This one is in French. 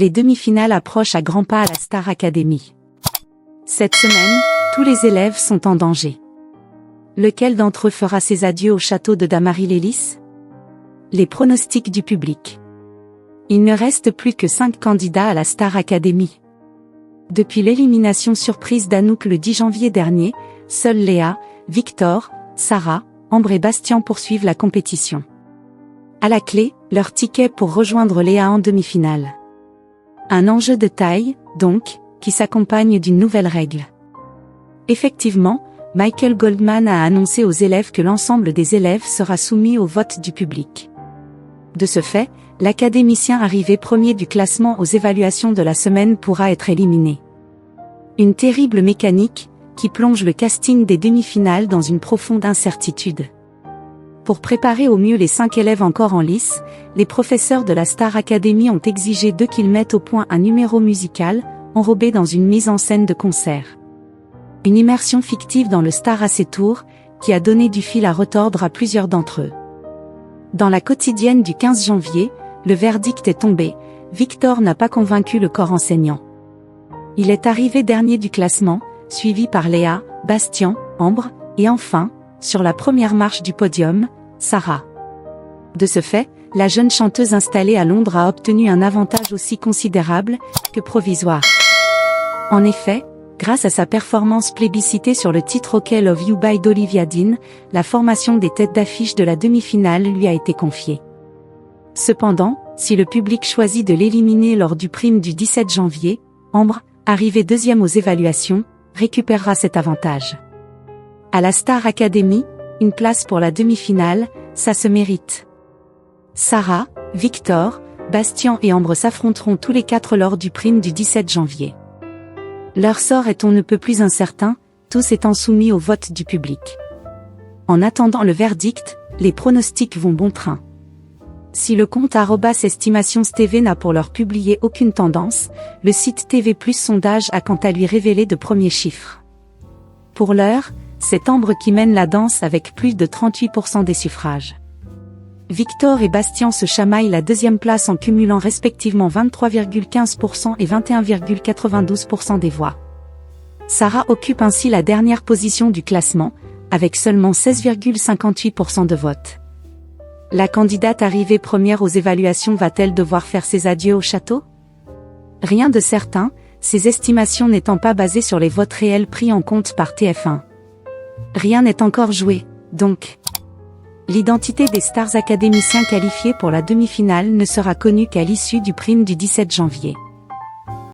Les demi-finales approchent à grands pas à la Star Academy. Cette semaine, tous les élèves sont en danger. Lequel d'entre eux fera ses adieux au château de Damary-Lélis? Les pronostics du public. Il ne reste plus que 5 candidats à la Star Academy. Depuis l'élimination surprise d'Anouk le 10 janvier dernier, seuls Léa, Victor, Sarah, Ambre et Bastien poursuivent la compétition. À la clé, leur ticket pour rejoindre Léa en demi-finale. Un enjeu de taille, donc, qui s'accompagne d'une nouvelle règle. Effectivement, Michael Goldman a annoncé aux élèves que l'ensemble des élèves sera soumis au vote du public. De ce fait, l'académicien arrivé premier du classement aux évaluations de la semaine pourra être éliminé. Une terrible mécanique, qui plonge le casting des demi-finales dans une profonde incertitude. Pour préparer au mieux les 5 élèves encore en lice, les professeurs de la Star Academy ont exigé d'eux qu'ils mettent au point un numéro musical, enrobé dans une mise en scène de concert. Une immersion fictive dans le Star AC Tour, qui a donné du fil à retordre à plusieurs d'entre eux. Dans la quotidienne du 15 janvier, le verdict est tombé, Victor n'a pas convaincu le corps enseignant. Il est arrivé dernier du classement, suivi par Léa, Bastien, Ambre, et enfin, sur la première marche du podium, Sarah. De ce fait, la jeune chanteuse installée à Londres a obtenu un avantage aussi considérable que provisoire. En effet, grâce à sa performance plébiscitée sur le titre OK Love You by d'Olivia Dean, la formation des têtes d'affiche de la demi-finale lui a été confiée. Cependant, si le public choisit de l'éliminer lors du prime du 17 janvier, Ambre, arrivée deuxième aux évaluations, récupérera cet avantage. À la Star Academy, une place pour la demi-finale, ça se mérite. Sarah, Victor, Bastien et Ambre s'affronteront tous les 4 lors du prime du 17 janvier. Leur sort est on ne peut plus incertain, tous étant soumis au vote du public. En attendant le verdict, les pronostics vont bon train. Si le compte @estimationsTV n'a pour l'heure publié aucune tendance, le site TV+ Sondage a quant à lui révélé de premiers chiffres. Pour l'heure, c'est Ambre qui mène la danse avec plus de 38% des suffrages. Victor et Bastien se chamaillent la deuxième place en cumulant respectivement 23,15% et 21,92% des voix. Sarah occupe ainsi la dernière position du classement, avec seulement 16,58% de votes. La candidate arrivée première aux évaluations va-t-elle devoir faire ses adieux au château? Rien de certain, ces estimations n'étant pas basées sur les votes réels pris en compte par TF1. Rien n'est encore joué, donc. L'identité des stars académiciens qualifiés pour la demi-finale ne sera connue qu'à l'issue du prime du 17 janvier.